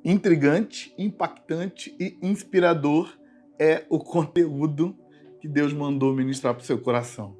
Intrigante, impactante e inspirador é o conteúdo que Deus mandou ministrar para o seu coração.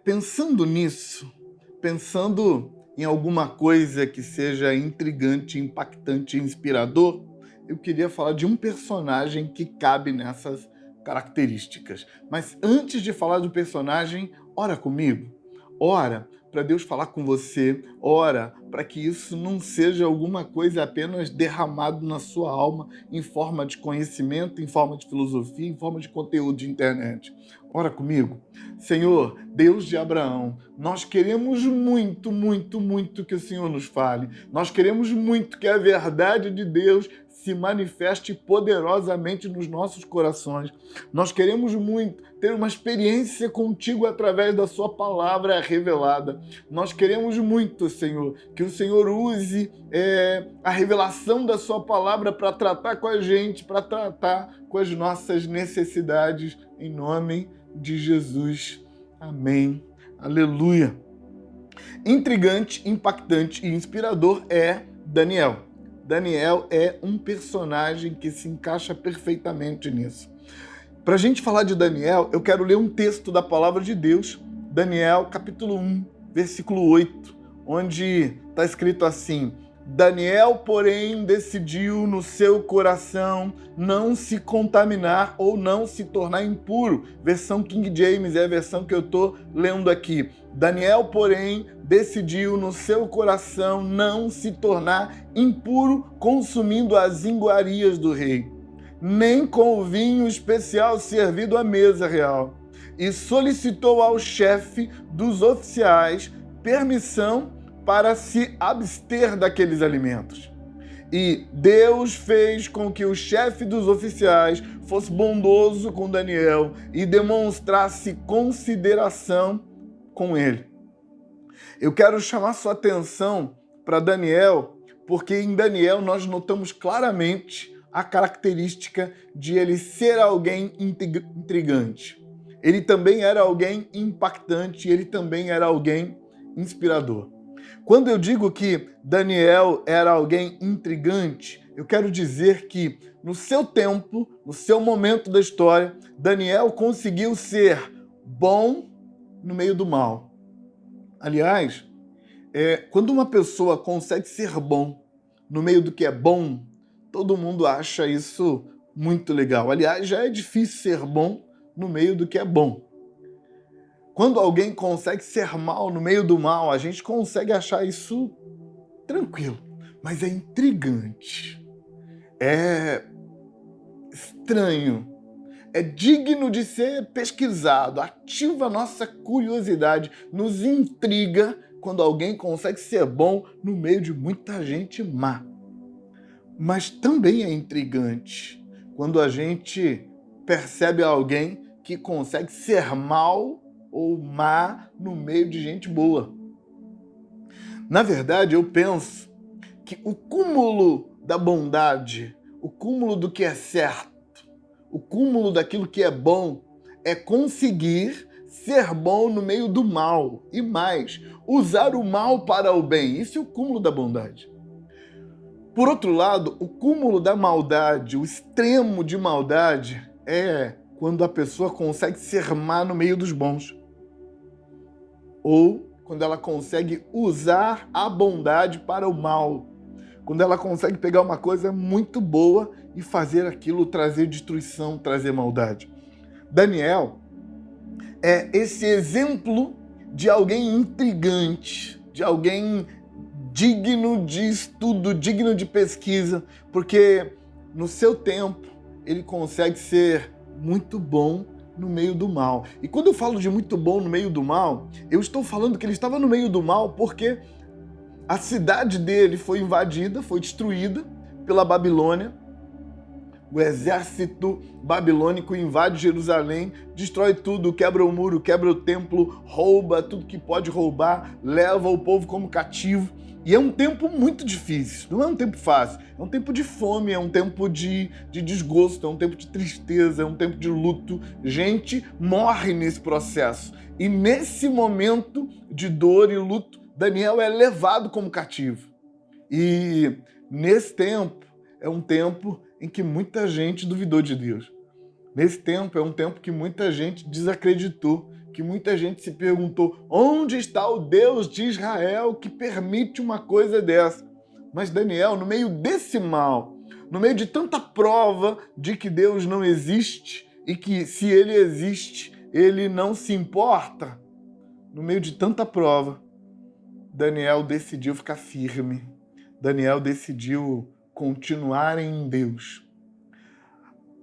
Pensando nisso, pensando em alguma coisa que seja intrigante, impactante e inspirador, eu queria falar de um personagem que cabe nessas características. Mas antes de falar do personagem, ora comigo. Ora para Deus falar com você. Ora para que isso não seja alguma coisa apenas derramado na sua alma em forma de conhecimento, em forma de filosofia, em forma de conteúdo de internet. Ora comigo. Senhor, Deus de Abraão, nós queremos muito, muito, muito que o Senhor nos fale. Nós queremos muito que a verdade de Deus se manifeste poderosamente nos nossos corações. Nós queremos muito ter uma experiência contigo através da sua palavra revelada. Nós queremos muito, Senhor, que o Senhor use a revelação da sua palavra para tratar com a gente, para tratar com as nossas necessidades, em nome de Jesus. Amém. Aleluia. Intrigante, impactante e inspirador é Daniel. Daniel é um personagem que se encaixa perfeitamente nisso. Para a gente falar de Daniel, eu quero ler um texto da palavra de Deus, Daniel capítulo 1, versículo 8, onde está escrito assim: Daniel, porém, decidiu no seu coração não se contaminar ou não se tornar impuro. Versão King James é a versão que eu estou lendo aqui. Daniel, porém, decidiu no seu coração não se tornar impuro consumindo as iguarias do rei, nem com o vinho especial servido à mesa real, e solicitou ao chefe dos oficiais permissão para se abster daqueles alimentos. E Deus fez com que o chefe dos oficiais fosse bondoso com Daniel e demonstrasse consideração com ele. Eu quero chamar sua atenção para Daniel, porque em Daniel nós notamos claramente a característica de ele ser alguém intrigante. Ele também era alguém impactante, ele também era alguém inspirador. Quando eu digo que Daniel era alguém intrigante, eu quero dizer que no seu tempo, no seu momento da história, Daniel conseguiu ser bom no meio do mal. Aliás, quando uma pessoa consegue ser bom no meio do que é bom, todo mundo acha isso muito legal. Aliás, já é difícil ser bom no meio do que é bom. Quando alguém consegue ser mal no meio do mal, a gente consegue achar isso tranquilo, mas é intrigante, é estranho, é digno de ser pesquisado, ativa a nossa curiosidade, nos intriga quando alguém consegue ser bom no meio de muita gente má. Mas também é intrigante quando a gente percebe alguém que consegue ser mal ou má no meio de gente boa. Na verdade, eu penso que o cúmulo da bondade, o cúmulo do que é certo, o cúmulo daquilo que é bom, é conseguir ser bom no meio do mal. E mais, usar o mal para o bem. Isso é o cúmulo da bondade. Por outro lado, o cúmulo da maldade, o extremo de maldade, é quando a pessoa consegue ser má no meio dos bons. Ou quando ela consegue usar a bondade para o mal. Quando ela consegue pegar uma coisa muito boa e fazer aquilo trazer destruição, trazer maldade. Daniel é esse exemplo de alguém intrigante, de alguém digno de estudo, digno de pesquisa, porque no seu tempo ele consegue ser muito bom no meio do mal. E quando eu falo de muito bom no meio do mal, eu estou falando que ele estava no meio do mal porque a cidade dele foi invadida, foi destruída pela Babilônia. O exército babilônico invade Jerusalém, destrói tudo, quebra o muro, quebra o templo, rouba tudo que pode roubar, leva o povo como cativo. E é um tempo muito difícil, não é um tempo fácil. É um tempo de fome, é um tempo de desgosto, é um tempo de tristeza, é um tempo de luto. Gente morre nesse processo. E nesse momento de dor e luto, Daniel é levado como cativo. E nesse tempo é um tempo em que muita gente duvidou de Deus. Nesse tempo é um tempo que muita gente desacreditou, que muita gente se perguntou: onde está o Deus de Israel que permite uma coisa dessa? Mas Daniel, no meio desse mal, no meio de tanta prova de que Deus não existe e que, se ele existe, ele não se importa, no meio de tanta prova, Daniel decidiu ficar firme. Daniel decidiu continuar em Deus.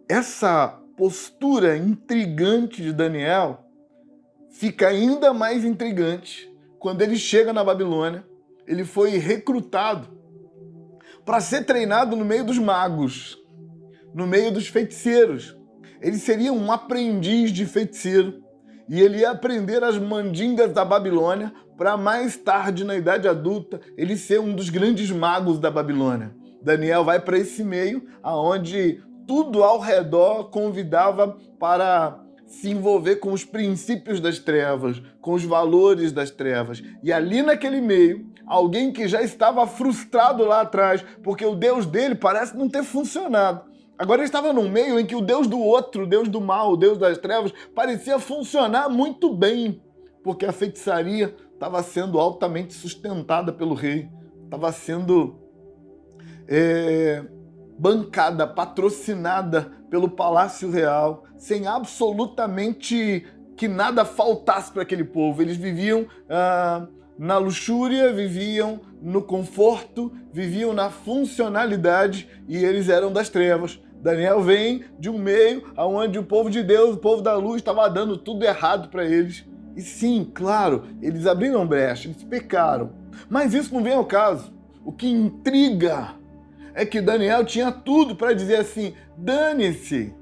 Essa postura intrigante de Daniel fica ainda mais intrigante quando ele chega na Babilônia. Ele foi recrutado para ser treinado no meio dos magos, no meio dos feiticeiros. Ele seria um aprendiz de feiticeiro e ele ia aprender as mandingas da Babilônia para mais tarde, na idade adulta, ele ser um dos grandes magos da Babilônia. Daniel vai para esse meio onde tudo ao redor convidava para se envolver com os princípios das trevas, com os valores das trevas. E ali naquele meio, alguém que já estava frustrado lá atrás, porque o Deus dele parece não ter funcionado. Agora ele estava num meio em que o Deus do outro, o Deus do mal, o Deus das trevas, parecia funcionar muito bem, porque a feitiçaria estava sendo altamente sustentada pelo rei, estava sendo bancada, patrocinada pelo Palácio Real, sem absolutamente que nada faltasse para aquele povo. Eles viviam na luxúria, viviam no conforto, viviam na funcionalidade e eles eram das trevas. Daniel vem de um meio onde o povo de Deus, o povo da luz, estava dando tudo errado para eles. E sim, claro, eles abriram brecha, eles pecaram. Mas isso não vem ao caso. O que intriga é que Daniel tinha tudo para dizer assim: dane-se,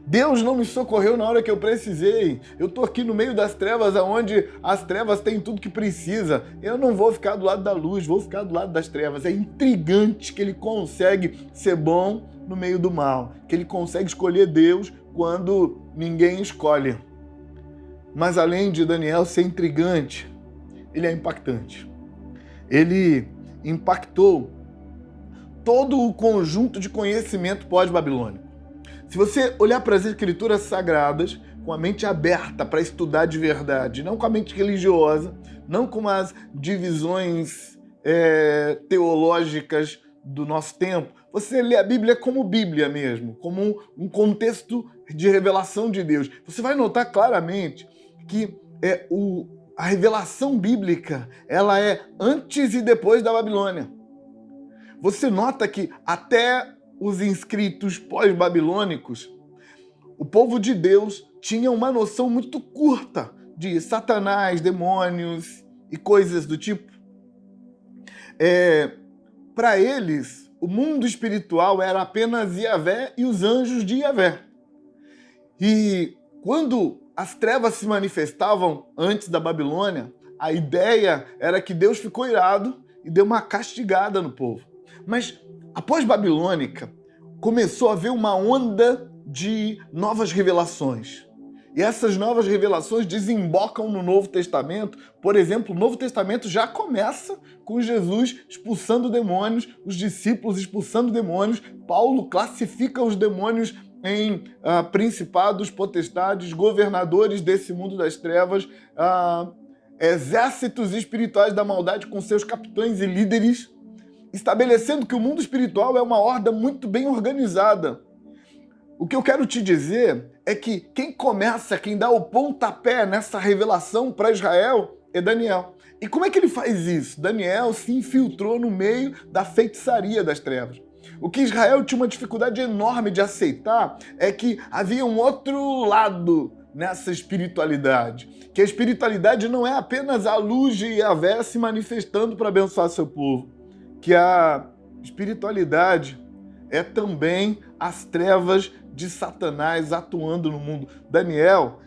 Deus não me socorreu na hora que eu precisei. Eu estou aqui no meio das trevas, onde as trevas têm tudo que precisa. Eu não vou ficar do lado da luz, vou ficar do lado das trevas. É intrigante que ele consegue ser bom no meio do mal, que ele consegue escolher Deus quando ninguém escolhe. Mas além de Daniel ser intrigante, ele é impactante. Ele impactou todo o conjunto de conhecimento pós-babilônico. Se você olhar para as escrituras sagradas com a mente aberta para estudar de verdade, não com a mente religiosa, não com as divisões teológicas do nosso tempo, você lê a Bíblia como Bíblia mesmo, como um contexto de revelação de Deus. Você vai notar claramente que a revelação bíblica ela é antes e depois da Babilônia. Você nota que até os inscritos pós-babilônicos, o povo de Deus tinha uma noção muito curta de Satanás, demônios e coisas do tipo. Para eles, o mundo espiritual era apenas Yahvé e os anjos de Yahvé. E quando as trevas se manifestavam antes da Babilônia, a ideia era que Deus ficou irado e deu uma castigada no povo. Mas após babilônica, começou a haver uma onda de novas revelações. E essas novas revelações desembocam no Novo Testamento. Por exemplo, o Novo Testamento já começa com Jesus expulsando demônios, os discípulos expulsando demônios. Paulo classifica os demônios em principados, potestades, governadores desse mundo das trevas, exércitos espirituais da maldade com seus capitães e líderes, estabelecendo que o mundo espiritual é uma horda muito bem organizada. O que eu quero te dizer é que quem dá o pontapé nessa revelação para Israel é Daniel. E como é que ele faz isso? Daniel se infiltrou no meio da feitiçaria das trevas. O que Israel tinha uma dificuldade enorme de aceitar é que havia um outro lado nessa espiritualidade. Que a espiritualidade não é apenas a luz de Yahvé se manifestando para abençoar seu povo. Que a espiritualidade é também as trevas de Satanás atuando no mundo. Daniel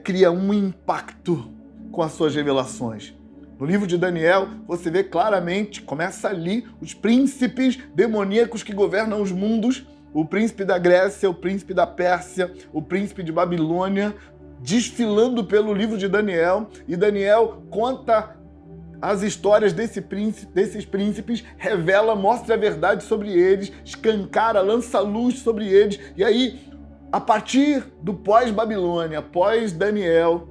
cria um impacto com as suas revelações. No livro de Daniel, você vê claramente, começa ali, os príncipes demoníacos que governam os mundos, o príncipe da Grécia, o príncipe da Pérsia, o príncipe de Babilônia, desfilando pelo livro de Daniel, e Daniel conta as histórias desses príncipes, revela, mostra a verdade sobre eles, escancara, lança luz sobre eles. E aí, a partir do pós-Babilônia, pós-Daniel,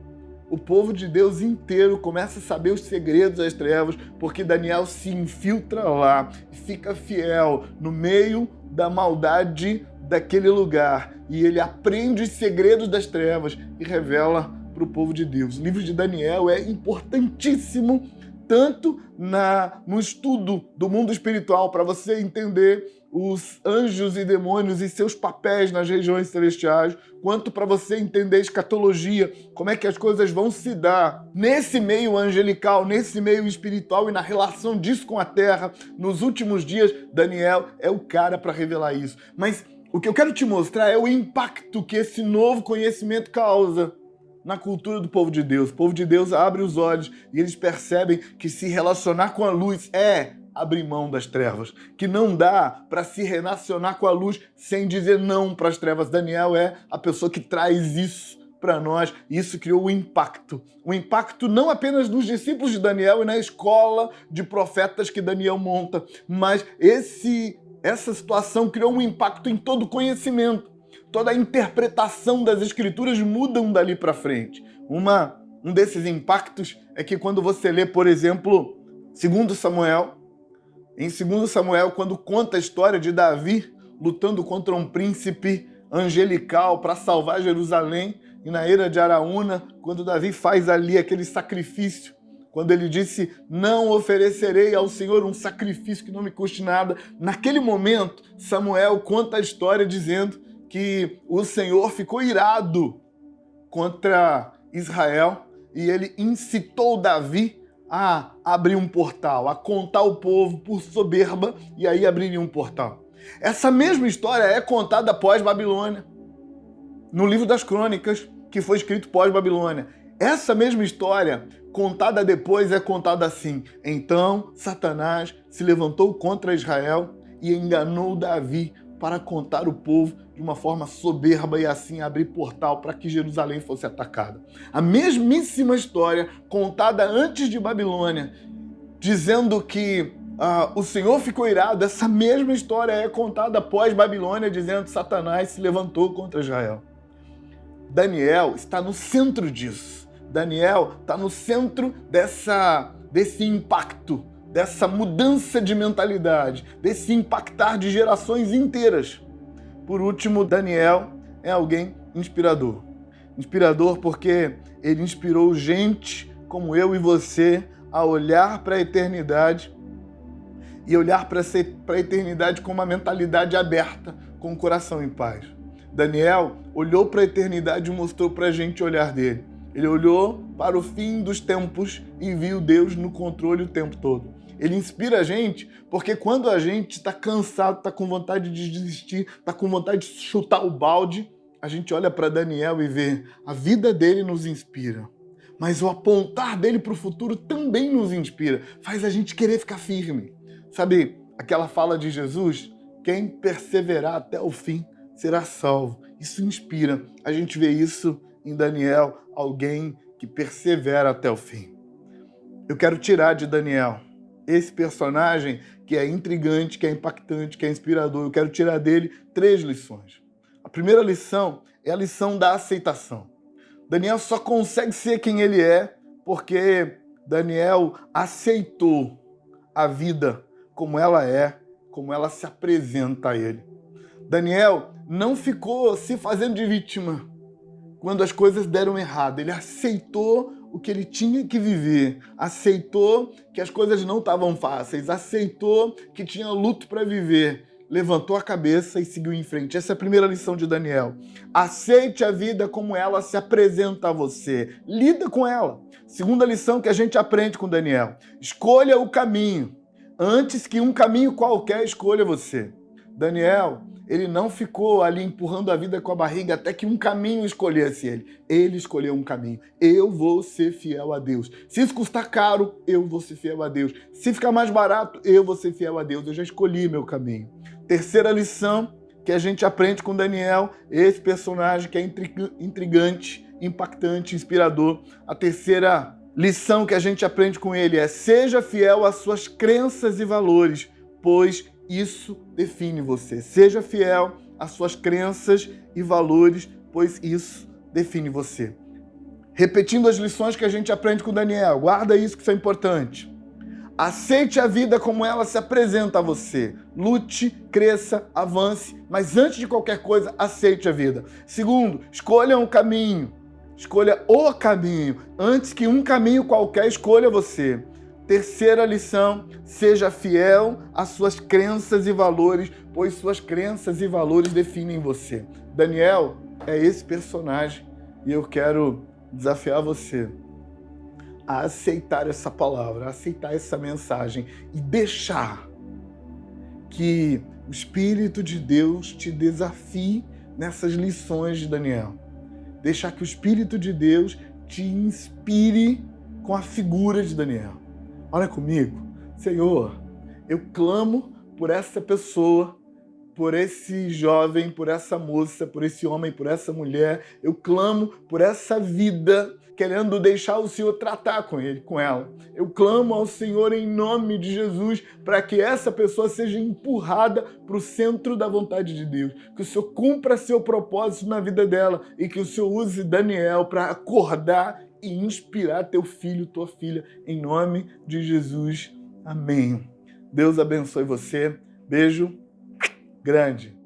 o povo de Deus inteiro começa a saber os segredos das trevas, porque Daniel se infiltra lá e fica fiel no meio da maldade daquele lugar. E ele aprende os segredos das trevas e revela para o povo de Deus. O livro de Daniel é importantíssimo, tanto no estudo do mundo espiritual, para você entender os anjos e demônios e seus papéis nas regiões celestiais, quanto para você entender a escatologia, como é que as coisas vão se dar nesse meio angelical, nesse meio espiritual e na relação disso com a terra. Nos últimos dias, Daniel é o cara para revelar isso. Mas o que eu quero te mostrar é o impacto que esse novo conhecimento causa na cultura do povo de Deus. O povo de Deus abre os olhos e eles percebem que se relacionar com a luz é abrir mão das trevas, que não dá para se relacionar com a luz sem dizer não para as trevas. Daniel é a pessoa que traz isso para nós, e isso criou um impacto não apenas nos discípulos de Daniel e na escola de profetas que Daniel monta, mas essa situação criou um impacto em todo o conhecimento. Toda a interpretação das escrituras mudam dali para frente. Um desses impactos é que quando você lê, por exemplo, 2 Samuel, em 2 Samuel, quando conta a história de Davi lutando contra um príncipe angelical para salvar Jerusalém, e na era de Araúna, quando Davi faz ali aquele sacrifício, quando ele disse, não oferecerei ao Senhor um sacrifício que não me custe nada, naquele momento, Samuel conta a história dizendo que o Senhor ficou irado contra Israel e ele incitou Davi a abrir um portal, a contar o povo por soberba e aí abriria um portal. Essa mesma história é contada pós-Babilônia, no livro das Crônicas, que foi escrito pós-Babilônia. Essa mesma história, contada depois, é contada assim. Então, Satanás se levantou contra Israel e enganou Davi para contar o povo de uma forma soberba e assim abrir portal para que Jerusalém fosse atacada. A mesmíssima história contada antes de Babilônia, dizendo que o Senhor ficou irado, essa mesma história é contada após Babilônia, dizendo que Satanás se levantou contra Israel. Daniel está no centro disso. Daniel está no centro desse impacto, dessa mudança de mentalidade, desse impactar de gerações inteiras. Por último, Daniel é alguém inspirador. Inspirador porque ele inspirou gente como eu e você a olhar para a eternidade e olhar para a eternidade com uma mentalidade aberta, com o coração em paz. Daniel olhou para a eternidade e mostrou para a gente o olhar dele. Ele olhou para o fim dos tempos e viu Deus no controle o tempo todo. Ele inspira a gente porque quando a gente está cansado, está com vontade de desistir, está com vontade de chutar o balde, a gente olha para Daniel e vê a vida dele nos inspira. Mas o apontar dele para o futuro também nos inspira, faz a gente querer ficar firme. Sabe aquela fala de Jesus? Quem perseverar até o fim será salvo. Isso inspira. A gente vê isso em Daniel, alguém que persevera até o fim. Eu quero tirar de Daniel esse personagem que é intrigante, que é impactante, que é inspirador. Eu quero tirar dele 3 lições. A primeira lição é a lição da aceitação. Daniel só consegue ser quem ele é porque Daniel aceitou a vida como ela é, como ela se apresenta a ele. Daniel não ficou se fazendo de vítima quando as coisas deram errado. Ele aceitou o que ele tinha que viver, aceitou que as coisas não estavam fáceis, aceitou que tinha luto para viver, levantou a cabeça e seguiu em frente. Essa é a primeira lição de Daniel. Aceite a vida como ela se apresenta a você. Lida com ela. Segunda lição que a gente aprende com Daniel. Escolha o caminho antes que um caminho qualquer escolha você. Daniel, ele não ficou ali empurrando a vida com a barriga até que um caminho escolhesse ele. Ele escolheu um caminho. Eu vou ser fiel a Deus. Se isso custar caro, eu vou ser fiel a Deus. Se ficar mais barato, eu vou ser fiel a Deus. Eu já escolhi meu caminho. Terceira lição que a gente aprende com Daniel, esse personagem que é intrigante, impactante, inspirador. A terceira lição que a gente aprende com ele é: seja fiel às suas crenças e valores, pois isso define você. Seja fiel às suas crenças e valores, pois isso define você. Repetindo as lições que a gente aprende com Daniel, guarda isso que isso é importante. Aceite a vida como ela se apresenta a você. Lute, cresça, avance, mas antes de qualquer coisa, aceite a vida. Segundo, escolha um caminho. Escolha o caminho, antes que um caminho qualquer escolha você. Terceira lição, seja fiel às suas crenças e valores, pois suas crenças e valores definem você. Daniel é esse personagem e eu quero desafiar você a aceitar essa palavra, a aceitar essa mensagem e deixar que o Espírito de Deus te desafie nessas lições de Daniel. Deixar que o Espírito de Deus te inspire com a figura de Daniel. Olha comigo. Senhor, eu clamo por essa pessoa, por esse jovem, por essa moça, por esse homem, por essa mulher. Eu clamo por essa vida, querendo deixar o Senhor tratar com ele, com ela. Eu clamo ao Senhor em nome de Jesus para que essa pessoa seja empurrada para o centro da vontade de Deus. Que o Senhor cumpra seu propósito na vida dela e que o Senhor use Daniel para acordar e inspirar teu filho, tua filha, em nome de Jesus. Amém. Deus abençoe você. Beijo grande.